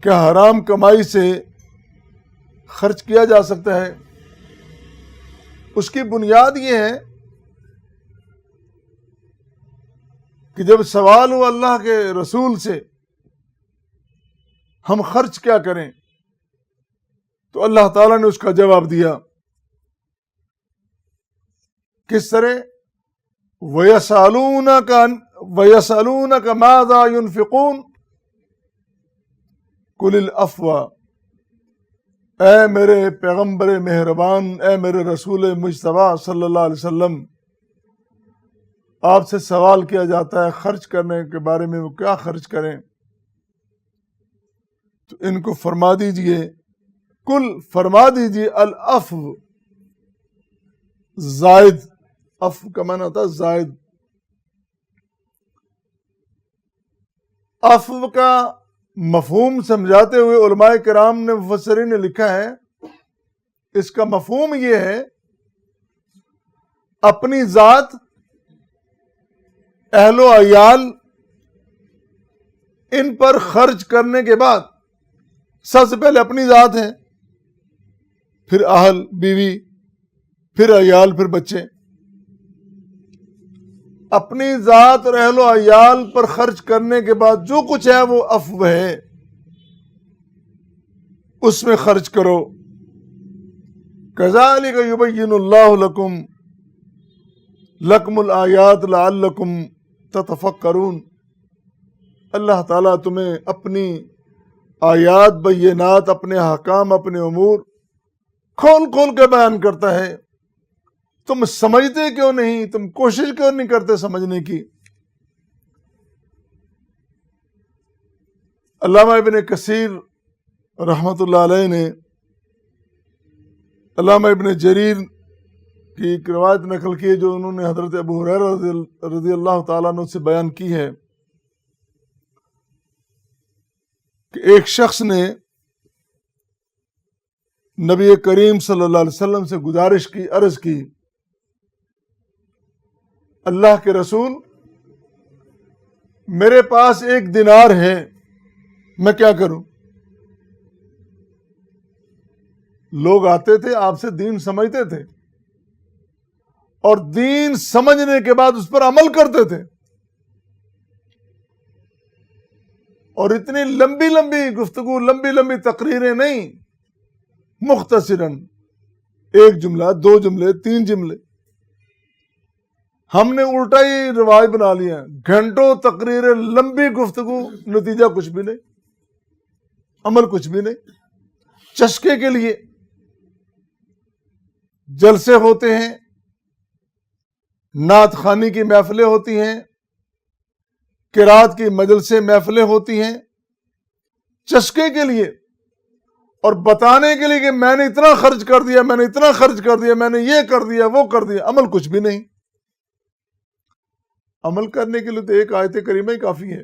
کیا حرام کمائی سے خرچ کیا جا سکتا ہے؟ اس کی بنیاد یہ ہے کہ جب سوال ہوا اللہ کے رسول سے ہم خرچ کیا کریں، تو اللہ تعالیٰ نے اس کا جواب دیا. کس طرح؟ وَيَسْأَلُونَكَ مَاذَا يُنْفِقُونَ قُلِ الْعَفْوَ. اے میرے پیغمبر مہربان، اے میرے رسول مجتبیٰ صلی اللہ علیہ وسلم، آپ سے سوال کیا جاتا ہے خرچ کرنے کے بارے میں، وہ کیا خرچ کریں؟ تو ان کو فرما دیجئے، کل فرما دیجئے، العفو، زائد، عفو کا معنی ہوتا ہے زائد. عفو کا مفہوم سمجھاتے ہوئے علماء کرام نے، مفسرین نے لکھا ہے، اس کا مفہوم یہ ہے اپنی ذات، اہل و عیال، ان پر خرچ کرنے کے بعد سب سے پہلے اپنی ذات ہے، پھر اہل بیوی، پھر عیال، پھر بچے. اپنی ذات اور اہل و عیال پر خرچ کرنے کے بعد جو کچھ ہے وہ عفو ہے، اس میں خرچ کرو. کذالک یبین اللہ لکم الآیات لعلکم تتفکرون. اللہ تعالیٰ تمہیں اپنی آیات بینات، اپنے احکام، اپنے امور کھول کھول کے بیان کرتا ہے. تم سمجھتے کیوں نہیں؟ تم کوشش کیوں نہیں کرتے سمجھنے کی؟ علامہ ابن کثیر رحمۃ اللہ علیہ نے علامہ ابن جریر کی ایک روایت نقل کی ہے جو انہوں نے حضرت ابو ہریرہ رضی اللہ تعالیٰ عنہ سے بیان کی ہے کہ ایک شخص نے نبی کریم صلی اللہ علیہ وسلم سے گزارش کی، عرض کی، اللہ کے رسول، میرے پاس 1 دینار ہے، میں کیا کروں؟ لوگ آتے تھے آپ سے دین سمجھتے تھے اور دین سمجھنے کے بعد اس پر عمل کرتے تھے، اور اتنی لمبی لمبی گفتگو، لمبی لمبی تقریریں نہیں، مختصراً 1 جملہ، 2 جملے، 3 جملے. ہم نے الٹا ہی روایت بنا لیا، گھنٹوں تقریریں، لمبی گفتگو، نتیجہ کچھ بھی نہیں، عمل کچھ بھی نہیں. چسکے کے لیے جلسے ہوتے ہیں، نعت خوانی کی محفلیں ہوتی ہیں، قرات کی مجلسیں، محفلیں ہوتی ہیں، چسکے کے لیے اور بتانے کے لیے کہ میں نے اتنا خرچ کر دیا، میں نے اتنا خرچ کر دیا، میں نے یہ کر دیا، وہ کر دیا. عمل کچھ بھی نہیں. عمل کرنے کے لیے تو 1 آیت کریمہ ہی کافی ہے.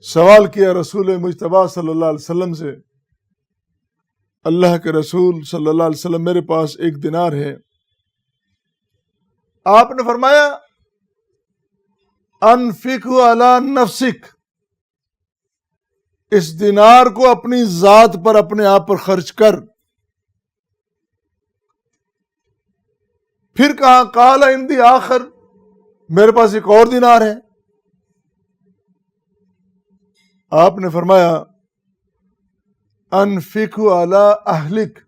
سوال کیا رسول مجتبیٰ صلی اللہ علیہ وسلم سے، اللہ کے رسول صلی اللہ علیہ وسلم، میرے پاس 1 دینار ہے. آپ نے فرمایا، انفق علی نفسک، اس دینار کو اپنی ذات پر، اپنے آپ پر خرچ کر. پھر کہا، قال عندی آخر، میرے پاس 1 اور دینار ہے. آپ نے فرمایا، انفق علی اہلک.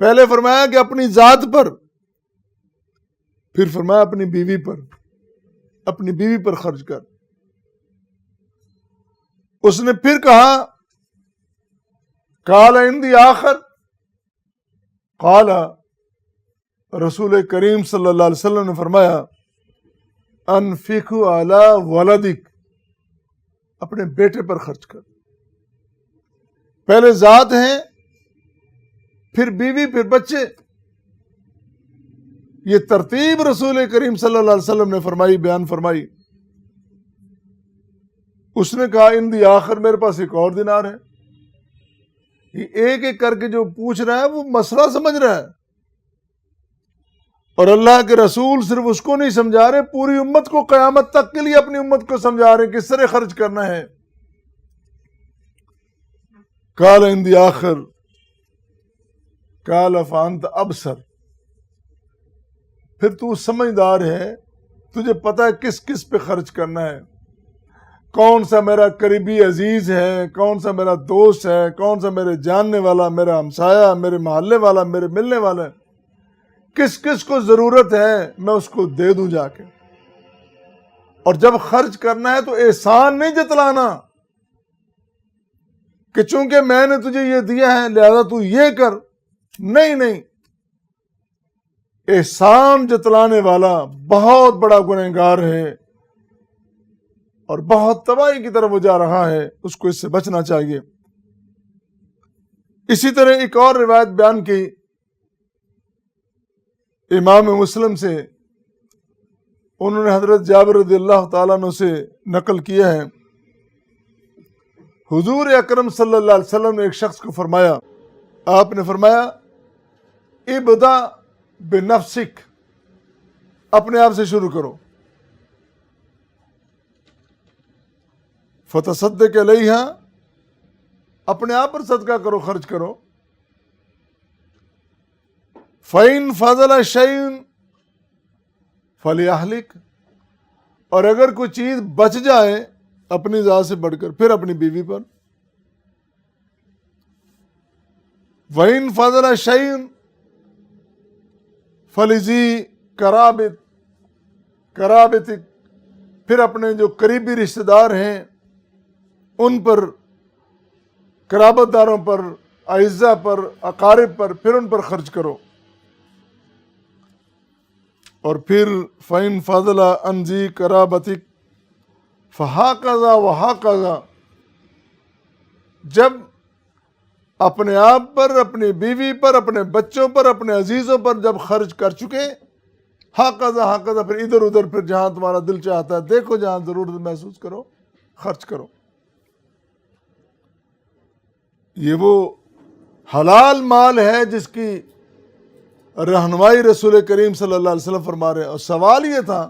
پہلے فرمایا کہ اپنی ذات پر، پھر فرمایا اپنی بیوی پر، اپنی بیوی پر خرچ کر. اس نے پھر کہا، قال عندی آخر، قال، رسول کریم صلی اللہ علیہ وسلم نے فرمایا، انفق علی ولدک، اپنے بیٹے پر خرچ کر. پہلے ذات ہیں، پھر بیوی، پھر بچے. یہ ترتیب رسول کریم صلی اللہ علیہ وسلم نے فرمائی، بیان فرمائی. اس نے کہا، اندی آخر، میرے پاس 1 اور دینار ہے. یہ ایک ایک کر کے جو پوچھ رہا ہے وہ مسئلہ سمجھ رہا ہے اور اللہ کے رسول صرف اس کو نہیں سمجھا رہے، پوری امت کو، قیامت تک کے لیے اپنی امت کو سمجھا رہے کس طرح خرچ کرنا ہے۔ قال عندي آخر قال فانت ابصر، پھر تو سمجھدار ہے، تجھے پتہ ہے کس کس پہ خرچ کرنا ہے، کون سا میرا قریبی عزیز ہے، کون سا میرا دوست ہے، کون سا میرے جاننے والا، میرا ہمسایہ، میرے محلے والا، میرے ملنے والا، کس کس کو ضرورت ہے میں اس کو دے دوں جا کے۔ اور جب خرچ کرنا ہے تو احسان نہیں جتلانا کہ چونکہ میں نے تجھے یہ دیا ہے لہذا تو یہ کر، نہیں، احسان جتلانے والا بہت بڑا گنہگار ہے اور بہت تباہی کی طرف وہ جا رہا ہے، اس کو اس سے بچنا چاہیے۔ اسی طرح ایک اور روایت بیان کی امام مسلم سے، انہوں نے حضرت جابر رضی اللہ تعالیٰ عنہ سے نقل کیا ہے، حضور اکرم صلی اللہ علیہ وسلم نے ایک شخص کو فرمایا، آپ نے فرمایا ابدا بنفسک، اپنے آپ سے شروع کرو، فتصدق علیہا، اپنے آپ پر صدقہ کرو، خرچ کرو، فَإِن فَضَلَ شَيْءٌ فَلِأَهْلِكَ، اور اگر کوئی چیز بچ جائے اپنی ذات سے بڑھ کر پھر اپنی بیوی پر، وَإِن فَضَلَ شَيْءٌ فَلِذِي قَرَابَتِكَ، پھر اپنے جو قریبی رشتہ دار ہیں ان پر، قرابت داروں پر، اعزہ پر، اقارب پر، پھر ان پر خرچ کرو۔ اور پھر فَإِن فَضَلَ عَنْ ذِي قَرَابَتِكَ فَهَكَذَا وَهَكَذَا، جب اپنے آپ پر، اپنی بیوی پر، اپنے بچوں پر، اپنے عزیزوں پر جب خرچ کر چکے، ہاکذا، پھر ادھر ادھر، پھر جہاں تمہارا دل چاہتا ہے دیکھو، جہاں ضرورت محسوس کرو خرچ کرو۔ یہ وہ حلال مال ہے جس کی رہنمائی رسول کریم صلی اللہ علیہ وسلم فرما رہے ہیں۔ اور سوال یہ تھا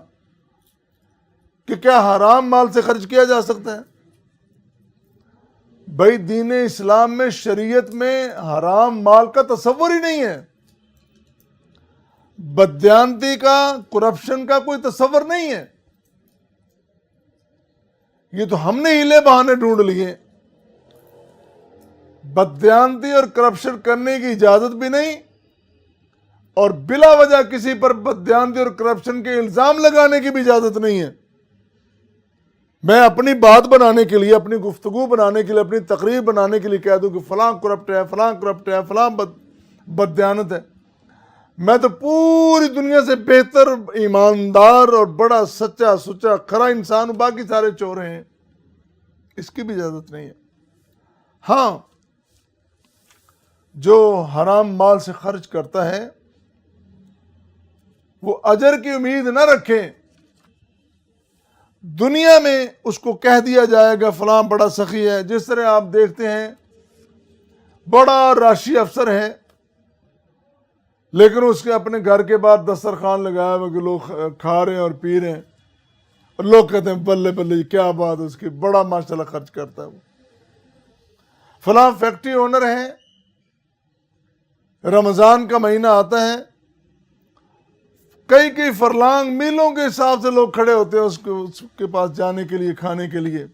کہ کیا حرام مال سے خرچ کیا جا سکتا ہے؟ بھائی دین اسلام میں، شریعت میں حرام مال کا تصور ہی نہیں ہے، بددیانتی کا، کرپشن کا کوئی تصور نہیں ہے۔ یہ تو ہم نے ہیلے بہانے ڈھونڈ لیے، بددیانتی اور کرپشن کرنے کی اجازت بھی نہیں، اور بلا وجہ کسی پر بددیانتی اور کرپشن کے الزام لگانے کی بھی اجازت نہیں ہے۔ میں اپنی بات بنانے کے لیے، اپنی گفتگو بنانے کے لیے، اپنی تقریر بنانے کے لیے کہہ دوں کہ فلاں کرپٹ ہے، فلاں کرپٹ ہے، فلاں بددیانت ہے، میں تو پوری دنیا سے بہتر ایماندار اور بڑا سچا سچا کھرا انسان ہوں، باقی سارے چور ہیں، اس کی بھی اجازت نہیں ہے۔ ہاں، جو حرام مال سے خرچ کرتا ہے وہ اجر کی امید نہ رکھے، دنیا میں اس کو کہہ دیا جائے گا فلاں بڑا سخی ہے، جس طرح آپ دیکھتے ہیں بڑا راشی افسر ہے لیکن اس کے اپنے گھر کے باہر دسترخوان لگایا ہوا کہ لوگ کھا رہے ہیں اور پی رہے ہیں، اور لوگ کہتے ہیں بلے بلے کیا بات ہے اس کی، بڑا ماشاءاللہ خرچ کرتا ہے وہ۔ فلاں فیکٹری اونر ہے، رمضان کا مہینہ آتا ہے، کئی فرلانگ میلوں کے حساب سے لوگ کھڑے ہوتے ہیں اس کے پاس جانے کے لیے، کھانے کے لیے۔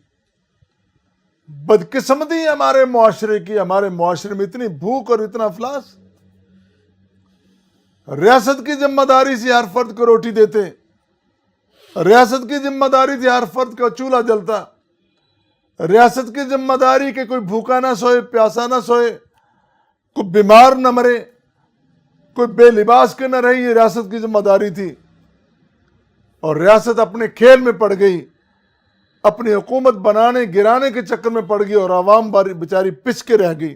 بدقسمتی ہے ہمارے معاشرے کی، ہمارے معاشرے میں اتنی بھوک اور اتنا افلاس۔ ریاست کی ذمہ داری سے ہر فرد کو روٹی دیتے، ریاست کی ذمہ داری سے ہر فرد کا چولہا جلتا، ریاست کی ذمہ داری کہ کوئی بھوکا نہ سوئے، پیاسا نہ سوئے، کوئی بیمار نہ مرے، کوئی بے لباس کے نہ رہی، یہ ریاست کی ذمہ داری تھی۔ اور ریاست اپنے کھیل میں پڑ گئی، اپنی حکومت بنانے گرانے کے چکر میں پڑ گئی، اور عوام بیچاری پس کے رہ گئی۔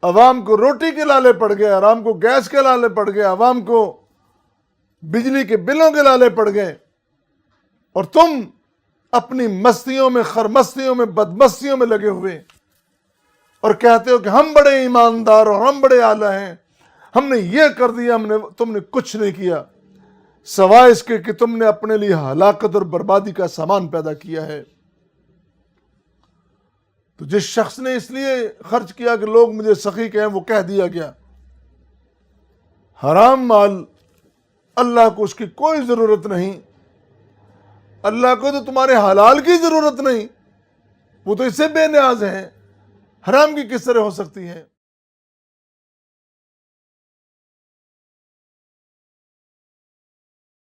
عوام کو روٹی کے لالے پڑ گئے، عوام کو گیس کے لالے پڑ گئے، عوام کو بجلی کے بلوں کے لالے پڑ گئے، اور تم اپنی مستیوں میں، خرمستیوں میں، بدمستیوں میں لگے ہوئے، اور کہتے ہو کہ ہم بڑے ایماندار اور ہم بڑے اعلیٰ ہیں، ہم نے یہ کر دیا، تم نے کچھ نہیں کیا سوائے اس کے کہ تم نے اپنے لیے ہلاکت اور بربادی کا سامان پیدا کیا ہے۔ تو جس شخص نے اس لیے خرچ کیا کہ لوگ مجھے سخی کہیں، وہ کہہ دیا گیا حرام مال اللہ کو اس کی کوئی ضرورت نہیں، اللہ کو تو تمہارے حلال کی ضرورت نہیں، وہ تو اس سے بے نیاز ہیں، حرام کی کس طرح ہو سکتی ہے؟